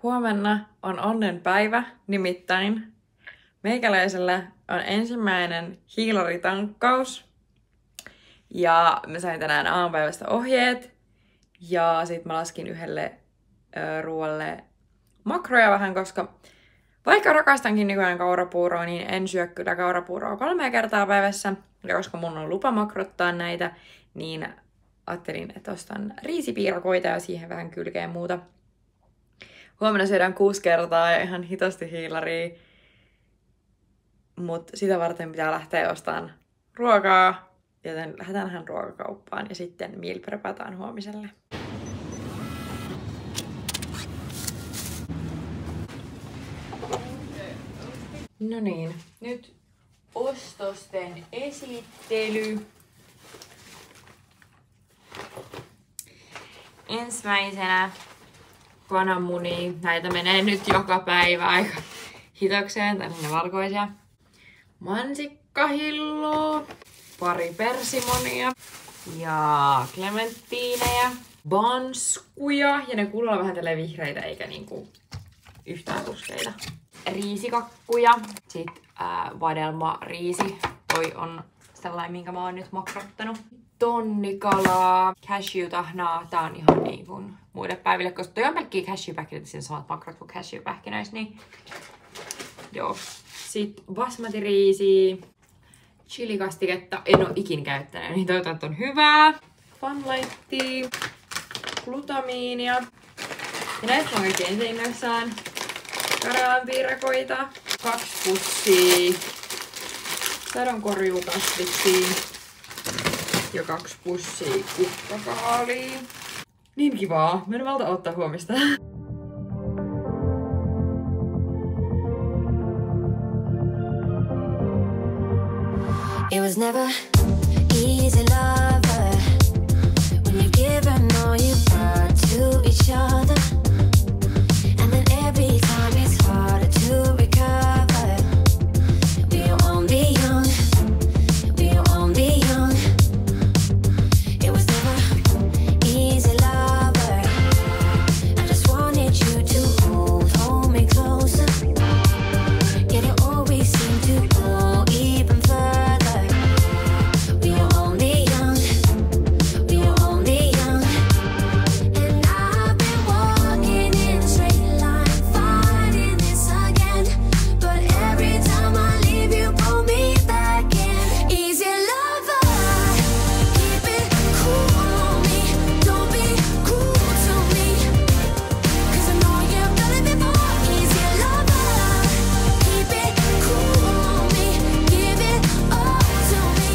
Huomenna on onnenpäivä, nimittäin meikäläisellä on ensimmäinen hiilaritankkaus. Ja mä sain tänään aamupäivästä ohjeet. Ja sit mä laskin yhdelle ruoalle makroja vähän, koska vaikka rakastankin nykyään kaurapuuroa, niin en syö kyllä kaurapuuroa 3 kertaa päivässä. Ja koska mun on lupa makrottaa näitä, niin ajattelin, että ostan riisipiirakoita ja siihen vähän kylkeen muuta. Huomenna syödään 6 kertaa ja ihan hitosti hiilaria. Mutta sitä varten pitää lähteä ostamaan ruokaa. Joten lähdetään ruokakauppaan ja sitten meal prepataan huomiselle. No niin, nyt ostosten esittely. Ensimmäisenä kananmunia. Näitä menee nyt joka päivä aika hitokseen. Täällä on ne valkoisia. Mansikkahilloa. Pari persimonia. Ja klementtiinejä. Banskuja. Ja ne kuuluu vähän tälleen vihreitä eikä niinku yhtään ruskeita. Riisikakkuja. Sitten vadelma-riisi. Toi on sellainen, minkä mä oon nyt makrottanut. Tonnikalaa. Cashew-tahnaa. Tää on ihan niin kuin muille päiville, koska toi on pelkkiä cashew-pähkinöitä, siinä samat makrot kuin cashew-pähkinöissä, niin joo. Sitten basmati-riisiä, chilikastiketta, en oo ikin käyttänyt, niin toivottavasti on hyvää. Funlightia, glutamiinia, ja näistä on kaikki ensin innoissaan. Karjalanpiirakoita, 2 pussia, sadonkorjuukasviksia ja 2 pussia kukkakaalia. Niin kivaa. Mä en valta ottaa huomista. It was never easy, lover, when you give and all you got to each other, and then every time it's harder to recover. We're only young, we're only young. It was never easy, lover. I just wanted you to hold me closer. Yet it always seemed to go even further. We're only young, we're only young. And I've been walking in a straight line, fighting this again. But every time I leave, you pull me back in. Easy, lover, keep it cool on me. Don't be cruel to me, 'cause I know you've done it before. Easy, lover, keep it cool on me. Give it all to me,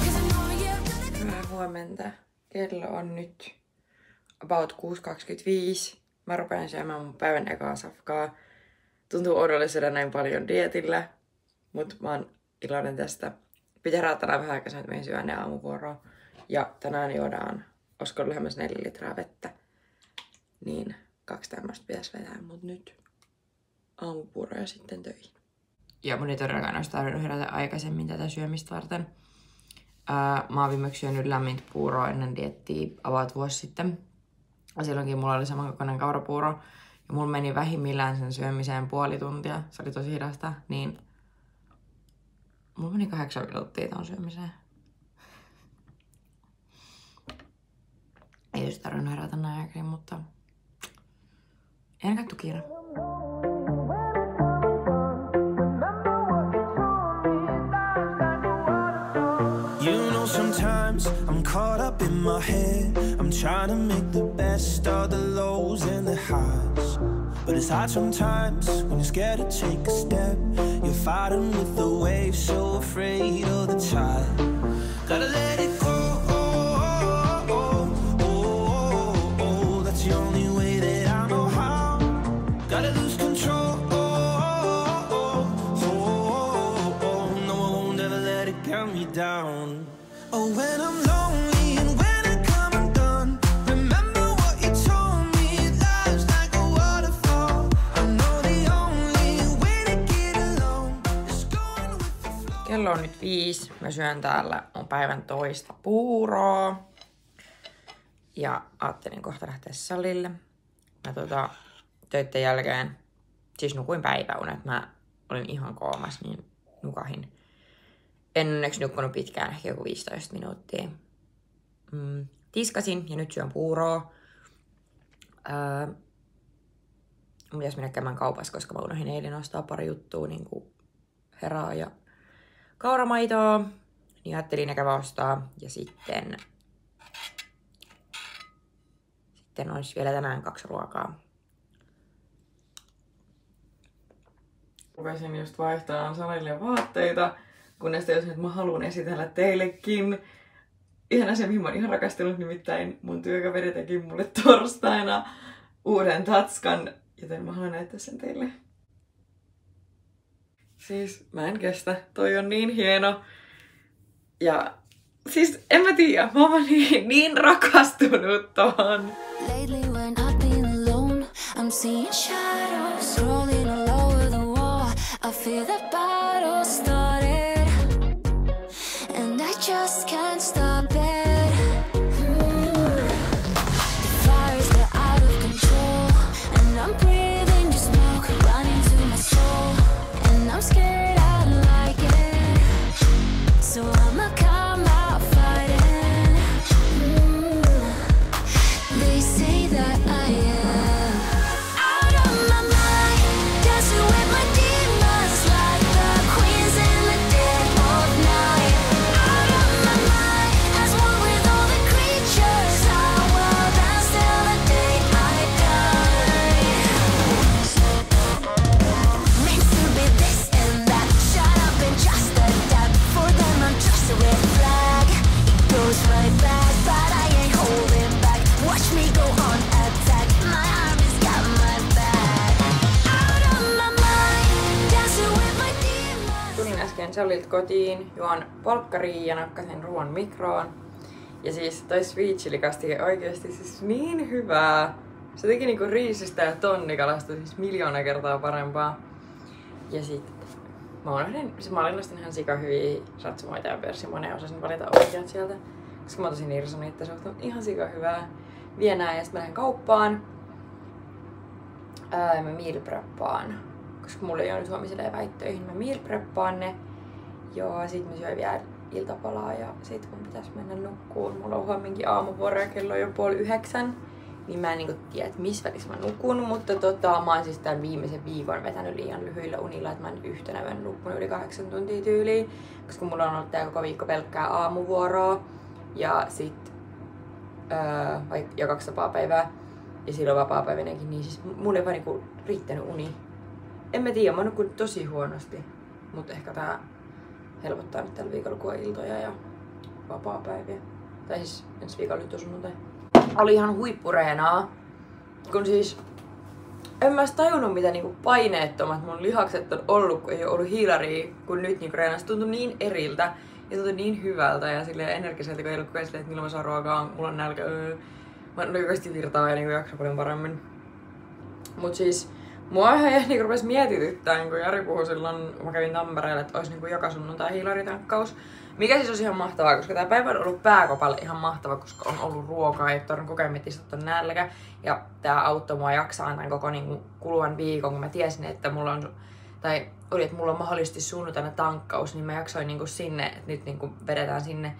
'cause I know you've done it before. Hyvää huomenta. Kello on nyt about 6.25. Mä rupean syömään mun päivän ekaa safkaa. Tuntuu oudolle syödä näin paljon dietillä, mut mä oon iloinen tästä. Pitää raattaa vähän aikaisemmin, että me syön ne aamuvuoroa. Ja tänään juodaan, olisiko lähemmäs 4 litraa vettä. Niin 2 tämmöistä pitäisi vetää, mut nyt aamupuuroja sitten töihin. Ja mun ei todellakaan olisi tarvinnut herätä aikaisemmin tätä syömistä varten. Mä oon viimeksi syönyt lämmintä puuroa ennen diettiä about vuosi sitten. Ja silloinkin mulla oli samankokoinen kaurapuuro. Ja mulla meni vähimmillään sen syömiseen puoli tuntia. Se oli tosi hidasta. Niin mulla meni 8 minuuttia ton syömiseen. Ei olisi tarvinnut herätä näin aikaisin, mutta en kattu kiire. You know, sometimes I'm caught up in my head. I'm trying to make the best of the lows and the highs. But it's hard sometimes when you're scared to take a step. You're fighting with the waves, so afraid of the tide. Gotta let it go. That's the only way that I know how. Gotta lose control. No, I won't ever let it count me down. Oh, when I'm lonely and when I come undone, remember what you told me. Life's like a waterfall. I know the only way to get along is going with the flow. Kello on nyt 5. Mä syön täällä mun päivän toista puuroa. Ja ajattelin kohta lähteä salille. Mä töitten jälkeen, siis nukuin päiväunet. Mä olin ihan koomas, niin nukahin. En onneksi nukkunut pitkään, ehkä joku 15 minuuttia. Tiskasin ja nyt syön puuroa. Mun pitäisi mennä käymään kaupassa, koska mä unohdin eilen ostaa pari juttua, niin kuin heraa ja kauramaitoa. Niin ajattelin käydä ostaa. Ja sitten olisi vielä tänään 2 ruokaa. Rupesin just vaihtamaan Sanille vaatteita, kunnes teosin, että mä haluan esitellä teillekin ihan asia, mihin mä oon ihan rakastunut, nimittäin mun työkaveri teki mulle torstaina uuden tatskan, joten mä haluan näyttää sen teille. Siis mä en kestä, toi on niin hieno. Ja siis en mä tiedä, mä oon niin rakastunut tohon. Lately when I've been alone, I'm seeing shadows rolling all over the wall. I feel the battle started, and I just can't stop it. The fires are out of control, and I'm breathing just smoke running to my soul, and I'm scared I don't like it, so I'ma come out fighting. They say that I am out of my mind, dancing with my demons like the queens in the dead of night. Out of my mind, as one with all the creatures, I will dance till the day I die. Meant to be this and that, shut up and just adapt. For them I'm just a red flag, it goes right back, but I ain't holding back. Watch me go on attack, my army's got my back. Out of my mind, dancing with my demons. Tulin äsken Salilta kotiin, juon polkkariin ja nakkasin ruoan mikroon. Ja siis toi sweet chili -kastike oikeesti siis niin hyvää. Se teki niinku riisistä ja tonnikalasta siis 1,000,000 kertaa parempaa. Ja sit mä lastin ihan sika hyviä satsumoita ja persimoneja, osasin valita oikeat sieltä. Koska mä tosi irsonin, että se on ihan sika hyvää. Vien nää ja sit mä lähden kauppaan. Mä meal preppaan. Koska mulla ei ole nyt huomiselle eväittöihin, mä meal preppaan ne. Joo, sit mä syön vielä iltapalaa ja sit mun pitäis mennä nukkuun. Mulla on huomenkin aamuvuoro ja kello on jo 8:30. Niin mä en niinku tiedä, että missä välissä mä nukun, mutta mä oon siis tämän viimeisen viikon vetänyt liian lyhyillä unilla, että mä en yhtenä yön nukkunut yli 8 tuntia tyyliin. Koska mulla on ollut tää koko viikko pelkkää aamuvuoroa ja sit ja 2 vapaapäivää ja silloin vapaapäivinenkin, niin siis mulla ei vaan niinku riittänyt uni. En mä tiedä, mä oon nukkunut tosi huonosti, mutta ehkä tää helpottaa nyt tällä viikolla, kun on iltoja ja vapaapäiviä. Tai siis ensi viikolla nyt on sunnuntai. Oli ihan huippureenaa, kun siis en mä tajunnut mitä niinku paineettomat mun lihakset on ollut, kun ei oo ollut hiilaria, kun nyt niinku reenasi. Tuntui niin eriltä ja tuntui niin hyvältä ja silleen energiseltä, kun ei ollut silleen, että milloin mä saan ruokaa, mulla on nälkä. Mä oikeesti virtaa ja niinku jaksaa paljon paremmin. Mut siis mua ihan niinku rupes mietityttään, kun Jari puhui silloin, kun mä kävin Tampereelle, että ois niinku joka sunnuntai hiilaritankkaus. Mikä siis olisi ihan mahtavaa, koska tää päivä on ollut pääkopalle ihan mahtava, koska on ollut ruokaa ja on kokemmin on nälkä. Ja tää auttoi mua jaksaa tämän koko niinku kuluvan viikon, kun mä tiesin, että mulla on, että mulla on mahdollisesti sunnuntaina tankkaus, niin mä jaksoin niinku sinne, että nyt niinku vedetään sinne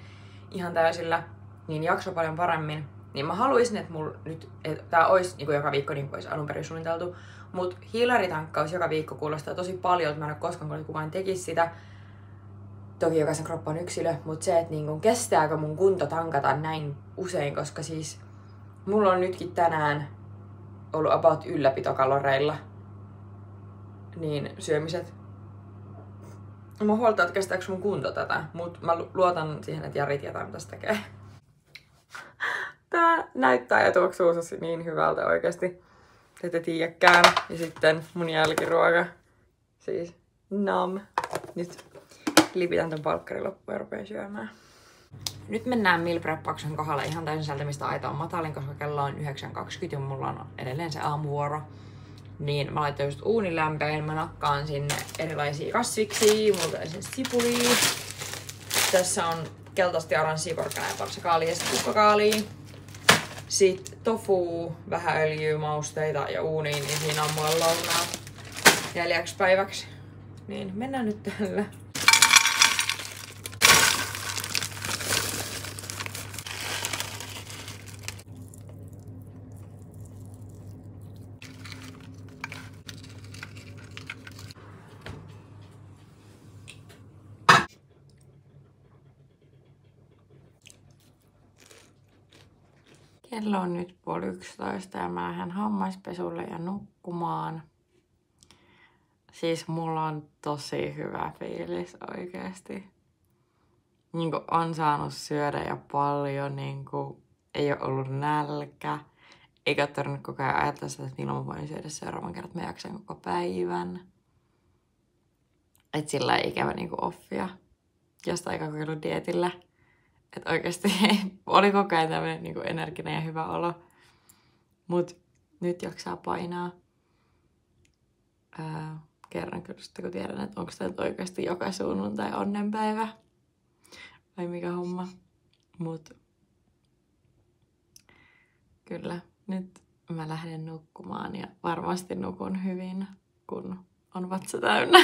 ihan täysillä, niin jakso paljon paremmin. Niin mä haluaisin, että tää olisi niinku joka viikko niin kuin olisi alun perin suunniteltu. Mut hiilaritankkaus joka viikko kuulostaa tosi paljon, että mä en ole koskaan kuullut, että kukaan tekisi sitä. Toki jokaisen kroppa on yksilö, mutta se, että niinku kestääkö mun kunto tankata näin usein, koska siis mulla on nytkin tänään ollut about ylläpitokaloreilla niin syömiset. Mä huoltaa, että kestääkö mun kunto tätä, mutta mä luotan siihen, että Jari tietää, mitä se tekee. Tää näyttää ja tuoksuu niin hyvältä oikeesti. Te ette tiedäkään. Ja sitten mun jälkiruoka. Siis nam. Nyt lipitän ton palkkarin loppuun ja rupean syömään. Nyt mennään meal preppauksen kohdalla ihan täysin sieltä, mistä aita on matalin, koska kello on 9.20 ja mulla on edelleen se aamuvuoro. Niin mä laitoin just uunin lämpöön, mä nakkaan sinne erilaisia kasviksia, mulla on esimerkiksi sipulia. Tässä on keltaista ja oranssia porkkanaa ja porsakaalia ja sitten kukkakaalia. Sitten tofu, vähän öljyä, mausteita ja uuniin, niin siinä on mulla lounaa 4 päiväksi. Niin mennään nyt tällä. Kello on nyt 10:30 ja mä lähden hammaspesulle ja nukkumaan. Siis mulla on tosi hyvä fiilis oikeesti. Niinku on saanut syödä ja paljon, niinku ei oo ollut nälkä. Eikä oo tarvinnut koko ajan ajatella sitä, että milloin mä voin syödä seuraavan kerran, että mä jaksan koko päivän. Et sillä ei ikävä niinku offia jostain kokeiludietillä. Että oikeesti oli koko ajan tämmönen niinku energinen ja hyvä olo. Mut nyt jaksaa painaa. Kerran kyllä sitten, kun tiedän, että onko tämä oikeasti joka sunnuntai onnenpäivä. Vai mikä homma. Mut kyllä, nyt mä lähden nukkumaan ja varmasti nukun hyvin, kun on vatsa täynnä.